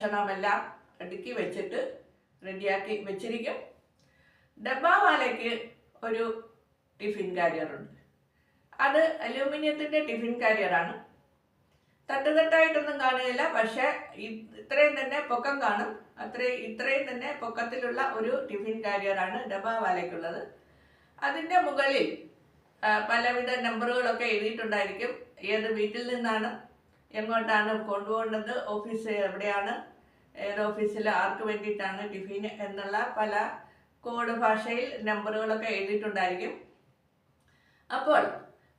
ഭക്ഷണമെല്ലാം അടുക്കി വെച്ചിട്ട് റെഡിയാക്കി വെച്ചിരിക്കും. ഡബ്ബാവാലയ്ക്ക് ഒരു ടിഫിൻ കാരിയറുണ്ട്. അത് അലൂമിനിയത്തിൻ്റെ ടിഫിൻ കാരിയറാണ്. തട്ടുതട്ടായിട്ടൊന്നും കാണുകയില്ല, പക്ഷേ ഇത്രയും തന്നെ പൊക്കം കാണും. ഇത്രയും തന്നെ പൊക്കത്തിലുള്ള ഒരു ടിഫിൻ കാരിയറാണ് ഡബ്ബാവാലയ്ക്കുള്ളത്. അതിൻ്റെ മുകളിൽ പലവിധ നമ്പറുകളൊക്കെ എഴുതിയിട്ടുണ്ടായിരിക്കും. ഏത് വീട്ടിൽ നിന്നാണ്, എങ്ങോട്ടാണ് കൊണ്ടുപോകുന്നത്, ഓഫീസ് എവിടെയാണ്, ഏത് ഓഫീസിൽ ആർക്ക് വേണ്ടിയിട്ടാണ് ടിഫിൻ എന്നുള്ള പല കോഡ് ഭാഷയിൽ നമ്പറുകളൊക്കെ എഴുതിയിട്ടുണ്ടായിരിക്കും. അപ്പോൾ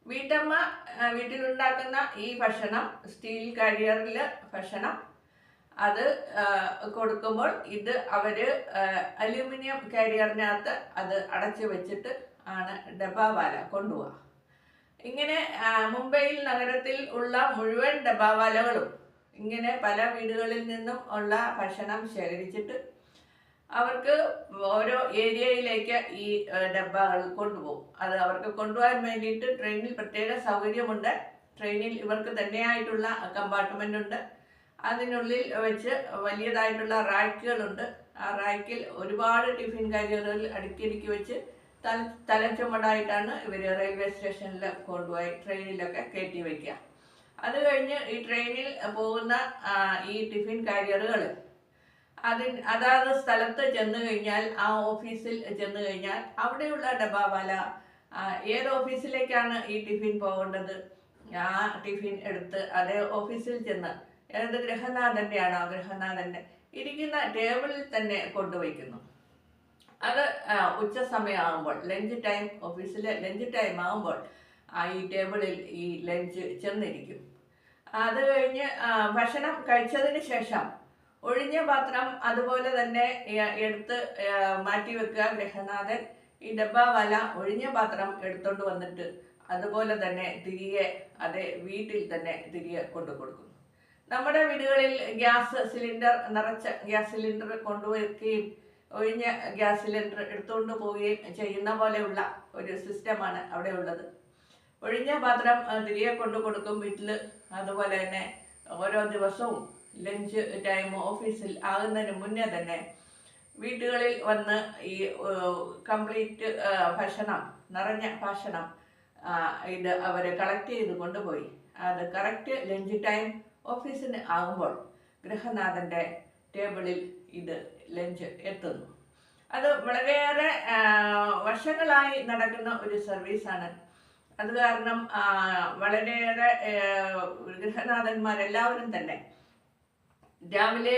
വീട്ടമ്മ വീട്ടിലുണ്ടാക്കുന്ന ഈ ഭക്ഷണം, സ്റ്റീൽ കാരിയറിൽ ഭക്ഷണം അത് കൊടുക്കുമ്പോൾ ഇത് അവർ അലൂമിനിയം കാരിയറിനകത്ത് അത് അടച്ചു വെച്ചിട്ട് ആണ് ഡബ്ബാവാല കൊണ്ടുപോവുക. ഇങ്ങനെ മുംബൈയിൽ നഗരത്തിൽ ഉള്ള മുഴുവൻ ഡബ്ബാവാലകളും ഇങ്ങനെ പല വീടുകളിൽ നിന്നും ഉള്ള ഭക്ഷണം ശേഖരിച്ചിട്ട് അവർക്ക് ഓരോ ഏരിയയിലേക്ക് ഈ ഡബ്ബകൾ കൊണ്ടുപോകും. അത് അവർക്ക് കൊണ്ടുപോകാൻ വേണ്ടിയിട്ട് ട്രെയിനിൽ പ്രത്യേക സൗകര്യമുണ്ട്. ട്രെയിനിൽ ഇവർക്ക് തന്നെയായിട്ടുള്ള കമ്പാർട്ട്മെൻ്റ് ഉണ്ട്. അതിനുള്ളിൽ വെച്ച് വലിയതായിട്ടുള്ള റാക്കുകളുണ്ട്. ആ റാക്കിൽ ഒരുപാട് ടിഫിൻ കാരിയറുകൾ അടുക്കി വെച്ച് തലച്ചുമടായിട്ടാണ് ഇവർ റെയിൽവേ സ്റ്റേഷനിൽ കൊണ്ടുപോയി ട്രെയിനിലൊക്കെ കയറ്റി വയ്ക്കുക. അത് കഴിഞ്ഞ് ഈ ട്രെയിനിൽ പോകുന്ന ഈ ടിഫിൻ കാരിയറുകൾ അതാത് സ്ഥലത്ത് ചെന്ന് കഴിഞ്ഞാൽ, ആ ഓഫീസിൽ ചെന്ന് കഴിഞ്ഞാൽ അവിടെയുള്ള ഡബ്ബാവാല ഏത് ഓഫീസിലേക്കാണ് ഈ ടിഫിൻ പോകേണ്ടത്, ആ ടിഫിൻ എടുത്ത് അതേ ഓഫീസിൽ ചെന്ന് ഏത് ഗൃഹനാഥൻ്റെ ആണോ ഗൃഹനാഥൻ്റെ ഇരിക്കുന്ന ടേബിളിൽ തന്നെ കൊണ്ടുവയ്ക്കുന്നു. അത് ഉച്ച സമയമാകുമ്പോൾ, ലഞ്ച് ടൈം, ഓഫീസിലെ ലഞ്ച് ടൈം ആകുമ്പോൾ ഈ ടേബിളിൽ ഈ ലഞ്ച് ചെന്നിരിക്കും. അത് കഴിഞ്ഞ് ഭക്ഷണം കഴിച്ചതിന് ശേഷം ഒഴിഞ്ഞ പാത്രം അതുപോലെ തന്നെ എടുത്ത് മാറ്റി വെക്കുക ഗൃഹനാഥൻ. ഈ ഡബ്ബാവാല ഒഴിഞ്ഞ പാത്രം എടുത്തോണ്ട് വന്നിട്ട് അതുപോലെ തന്നെ തിരികെ അതേ വീട്ടിൽ തന്നെ തിരികെ കൊണ്ടു കൊടുക്കുന്നു. നമ്മുടെ വീടുകളിൽ ഗ്യാസ് സിലിണ്ടർ, നിറച്ച ഗ്യാസ് സിലിണ്ടർ കൊണ്ടുവയ്ക്കുകയും ഒഴിഞ്ഞ ഗ്യാസ് സിലിണ്ടർ എടുത്തുകൊണ്ട് പോവുകയും ചെയ്യുന്ന പോലെയുള്ള ഒരു സിസ്റ്റമാണ് അവിടെ ഉള്ളത്. ഒഴിഞ്ഞ പാത്രം തിരികെ കൊണ്ടു കൊടുക്കും വീട്ടിൽ. അതുപോലെ തന്നെ ഓരോ ദിവസവും ലഞ്ച് ടൈം ഓഫീസിൽ ആകുന്നതിന് മുന്നേ തന്നെ വീടുകളിൽ വന്ന് ഈ കംപ്ലീറ്റ് ഭക്ഷണം, നിറഞ്ഞ ഭക്ഷണം ഇത് അവർ കളക്ട് ചെയ്ത് കൊണ്ടുപോയി അത് കറക്റ്റ് ലഞ്ച് ടൈം ഓഫീസിന് ആകുമ്പോൾ ഗൃഹനാഥൻ്റെ ടേബിളിൽ ഇത് ലഞ്ച് എത്തുന്നു. അത് വളരെയേറെ വർഷങ്ങളായി നടക്കുന്ന ഒരു സർവീസാണ്. അത് കാരണം വളരെയേറെ ഗൃഹനാഥന്മാരെല്ലാവരും തന്നെ രാവിലെ